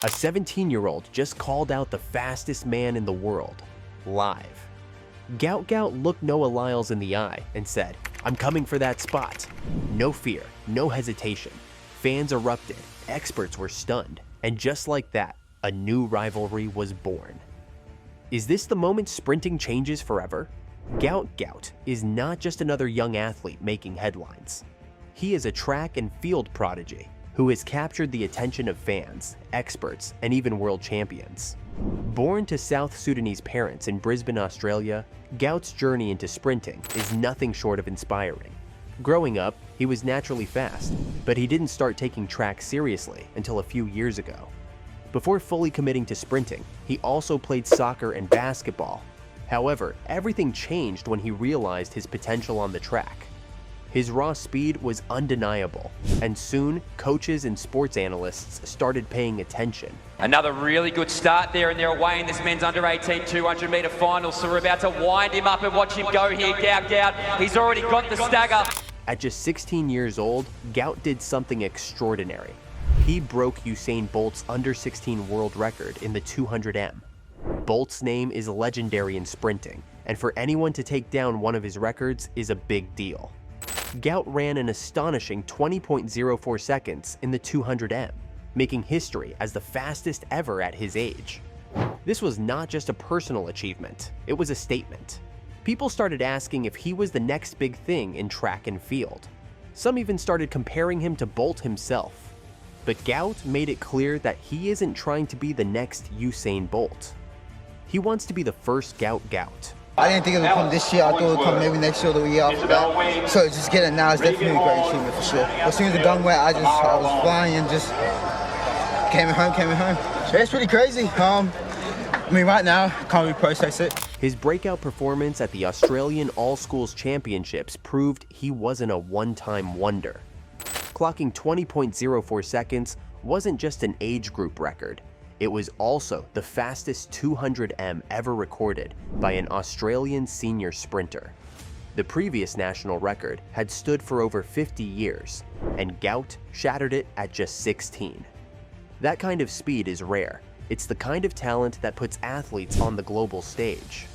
A 17-year-old just called out the fastest man in the world, live. Gout Gout looked Noah Lyles in the eye and said, "I'm coming for that spot." No fear, no hesitation. Fans erupted, experts were stunned, and just like that, a new rivalry was born. Is this the moment sprinting changes forever? Gout Gout is not just another young athlete making headlines. He is a track and field prodigy who has captured the attention of fans, experts, and even world champions. Born to South Sudanese parents in Brisbane, Australia, Gout's journey into sprinting is nothing short of inspiring. Growing up, he was naturally fast, but he didn't start taking track seriously until a few years ago. Before fully committing to sprinting, he also played soccer and basketball. However, everything changed when he realized his potential on the track. His raw speed was undeniable, and soon coaches and sports analysts started paying attention. Another really good start there, and they're away in this men's under 18 200 metre final, so we're about to wind him up and watch him go here. Gout Gout, he's already got the stagger. At just 16 years old, Gout did something extraordinary. He broke Usain Bolt's under 16 world record in the 200m. Bolt's name is legendary in sprinting, and for anyone to take down one of his records is a big deal. Gout ran an astonishing 20.04 seconds in the 200m, making history as the fastest ever at his age. This was not just a personal achievement, it was a statement. People started asking if he was the next big thing in track and field. Some even started comparing him to Bolt himself. But Gout made it clear that he isn't trying to be the next Usain Bolt. He wants to be the first Gout Gout. I didn't think it would come this year. I thought it would come maybe next year or the year after that. So just getting it now is definitely a great achievement for sure. As soon as the gun went, I was flying and just came home. So it's pretty crazy. Right now, I can't really process it. His breakout performance at the Australian All-Schools Championships proved he wasn't a one-time wonder. Clocking 20.04 seconds wasn't just an age group record. It was also the fastest 200m ever recorded by an Australian senior sprinter. The previous national record had stood for over 50 years, and Gout shattered it at just 16. That kind of speed is rare. It's the kind of talent that puts athletes on the global stage.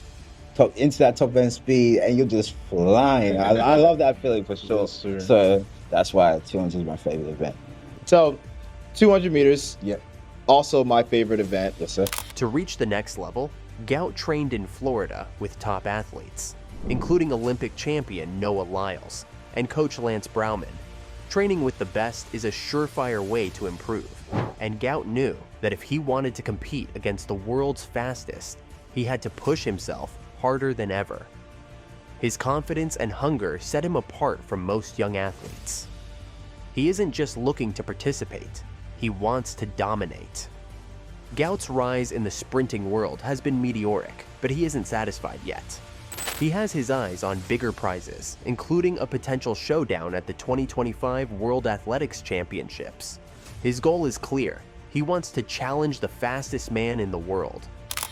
Into that top end speed, and you're just flying. I love that feeling for sure. Yes, so that's why 200 is my favorite event. So 200 meters. Yep. Also my favorite event. Yes, sir. To reach the next level, Gout trained in Florida with top athletes, including Olympic champion Noah Lyles and coach Lance Brauman. Training with the best is a surefire way to improve, and Gout knew that if he wanted to compete against the world's fastest, he had to push himself harder than ever. His confidence and hunger set him apart from most young athletes. He isn't just looking to participate, he wants to dominate. Gout's rise in the sprinting world has been meteoric, but he isn't satisfied yet. He has his eyes on bigger prizes, including a potential showdown at the 2025 World Athletics Championships. His goal is clear. He wants to challenge the fastest man in the world.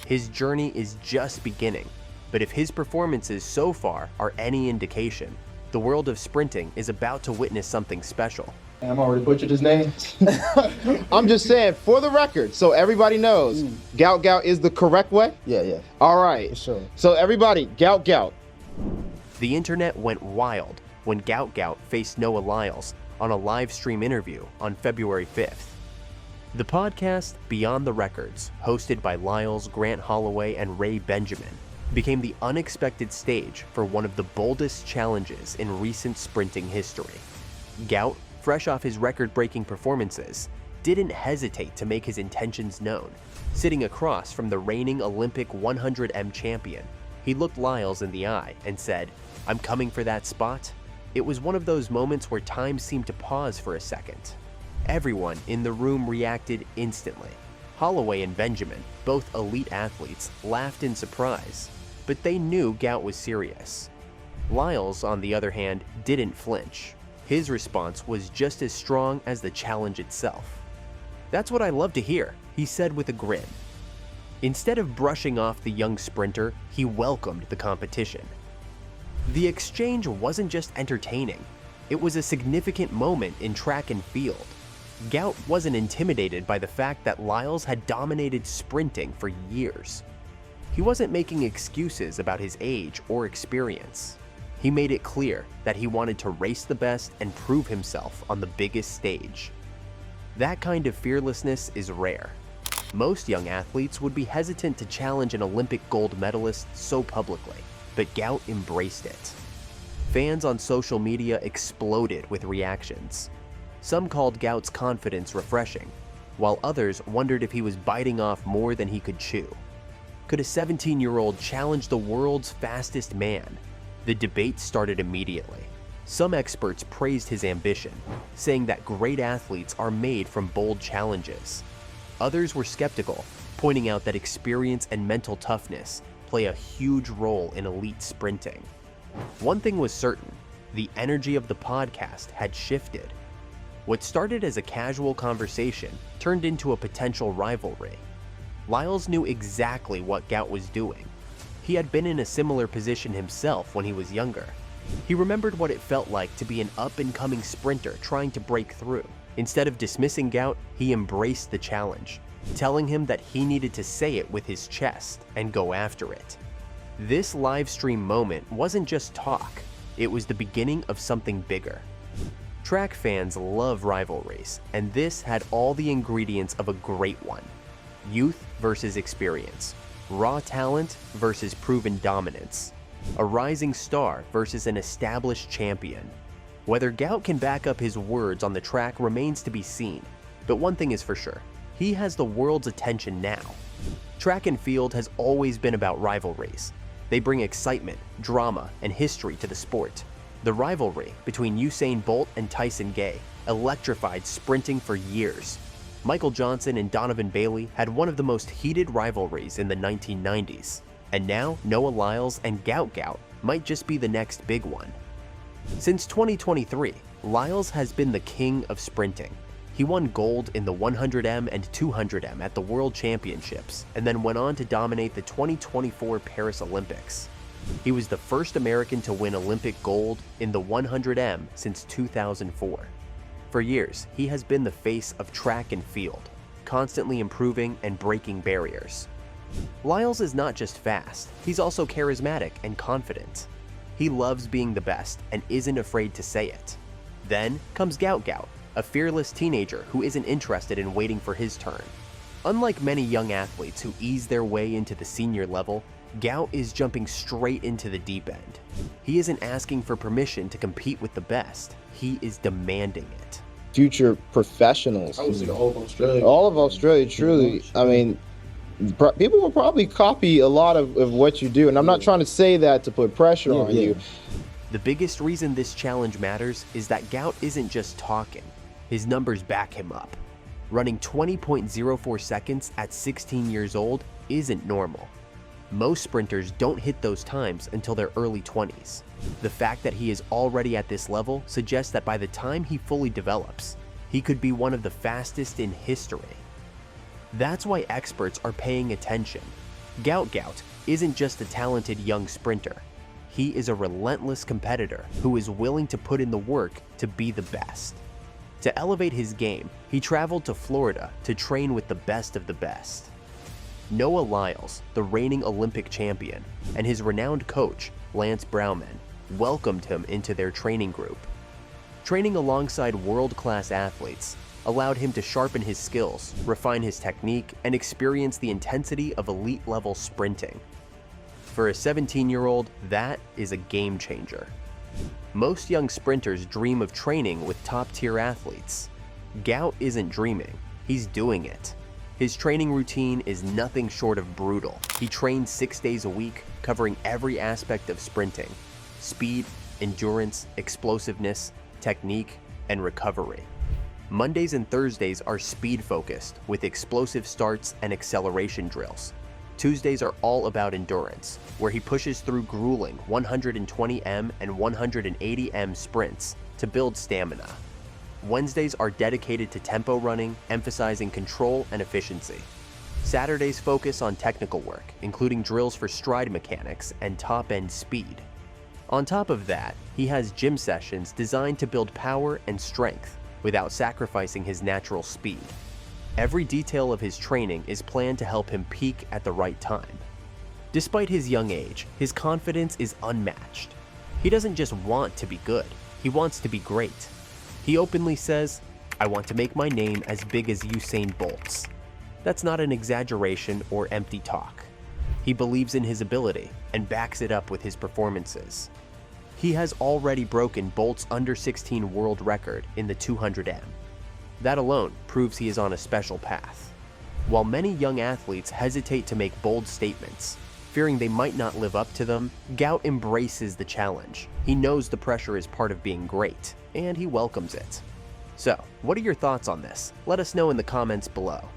His journey is just beginning, but if his performances so far are any indication, the world of sprinting is about to witness something special. I'm already butchered his name. I'm just saying, for the record, so everybody knows, Gout Gout is the correct way? Yeah. All right. For sure. So everybody, Gout Gout. The internet went wild when Gout Gout faced Noah Lyles on a live stream interview on February 5th. The podcast Beyond the Records, hosted by Lyles, Grant Holloway, and Ray Benjamin, became the unexpected stage for one of the boldest challenges in recent sprinting history. Gout, fresh off his record-breaking performances, didn't hesitate to make his intentions known. Sitting across from the reigning Olympic 100m champion, he looked Lyles in the eye and said, "I'm coming for that spot." It was one of those moments where time seemed to pause for a second. Everyone in the room reacted instantly. Holloway and Benjamin, both elite athletes, laughed in surprise, but they knew Gout was serious. Lyles, on the other hand, didn't flinch. His response was just as strong as the challenge itself. "That's what I love to hear," he said with a grin. Instead of brushing off the young sprinter, he welcomed the competition. The exchange wasn't just entertaining, it was a significant moment in track and field. Gout wasn't intimidated by the fact that Lyles had dominated sprinting for years. He wasn't making excuses about his age or experience. He made it clear that he wanted to race the best and prove himself on the biggest stage. That kind of fearlessness is rare. Most young athletes would be hesitant to challenge an Olympic gold medalist so publicly, but Gout embraced it. Fans on social media exploded with reactions. Some called Gout's confidence refreshing, while others wondered if he was biting off more than he could chew. Could a 17-year-old challenge the world's fastest man? The debate started immediately. Some experts praised his ambition, saying that great athletes are made from bold challenges. Others were skeptical, pointing out that experience and mental toughness play a huge role in elite sprinting. One thing was certain, the energy of the podcast had shifted. What started as a casual conversation turned into a potential rivalry. Lyles knew exactly what Gout was doing. He had been in a similar position himself when he was younger. He remembered what it felt like to be an up-and-coming sprinter trying to break through. Instead of dismissing Gout, he embraced the challenge, telling him that he needed to say it with his chest and go after it. This live stream moment wasn't just talk, it was the beginning of something bigger. Track fans love rivalries, and this had all the ingredients of a great one. Youth versus experience, raw talent versus proven dominance, a rising star versus an established champion. Whether Gout can back up his words on the track remains to be seen, but one thing is for sure, he has the world's attention now. Track and field has always been about rivalries. They bring excitement, drama, and history to the sport. The rivalry between Usain Bolt and Tyson Gay electrified sprinting for years. Michael Johnson and Donovan Bailey had one of the most heated rivalries in the 1990s, and now Noah Lyles and Gout Gout might just be the next big one. Since 2023, Lyles has been the king of sprinting. He won gold in the 100m and 200m at the World Championships, and then went on to dominate the 2024 Paris Olympics. He was the first American to win Olympic gold in the 100m since 2004. For years, he has been the face of track and field, constantly improving and breaking barriers. Lyles is not just fast, he's also charismatic and confident. He loves being the best and isn't afraid to say it. Then comes Gout Gout, a fearless teenager who isn't interested in waiting for his turn. Unlike many young athletes who ease their way into the senior level, Gout is jumping straight into the deep end. He isn't asking for permission to compete with the best, he is demanding it. Future professionals. I would say all of Australia. All of Australia, truly. I mean, people will probably copy a lot of what you do, and I'm not trying to say that to put pressure on you. The biggest reason this challenge matters is that Gout isn't just talking. His numbers back him up. Running 20.04 seconds at 16 years old isn't normal. Most sprinters don't hit those times until their early 20s. The fact that he is already at this level suggests that by the time he fully develops, he could be one of the fastest in history. That's why experts are paying attention. Gout Gout isn't just a talented young sprinter. He is a relentless competitor who is willing to put in the work to be the best. To elevate his game, he traveled to Florida to train with the best of the best. Noah Lyles, the reigning Olympic champion, and his renowned coach, Lance Browman, welcomed him into their training group. Training alongside world-class athletes allowed him to sharpen his skills, refine his technique, and experience the intensity of elite-level sprinting. For a 17-year-old, that is a game changer. Most young sprinters dream of training with top-tier athletes. Gout isn't dreaming, he's doing it. His training routine is nothing short of brutal. He trains 6 days a week, covering every aspect of sprinting: speed, endurance, explosiveness, technique, and recovery. Mondays and Thursdays are speed-focused with explosive starts and acceleration drills. Tuesdays are all about endurance, where he pushes through grueling 120m and 180m sprints to build stamina. Wednesdays are dedicated to tempo running, emphasizing control and efficiency. Saturdays focus on technical work, including drills for stride mechanics and top-end speed. On top of that, he has gym sessions designed to build power and strength, without sacrificing his natural speed. Every detail of his training is planned to help him peak at the right time. Despite his young age, his confidence is unmatched. He doesn't just want to be good, he wants to be great. He openly says, "I want to make my name as big as Usain Bolt's." That's not an exaggeration or empty talk. He believes in his ability and backs it up with his performances. He has already broken Bolt's under-16 world record in the 200m. That alone proves he is on a special path. While many young athletes hesitate to make bold statements, fearing they might not live up to them, Gout embraces the challenge. He knows the pressure is part of being great, and he welcomes it. So, what are your thoughts on this? Let us know in the comments below.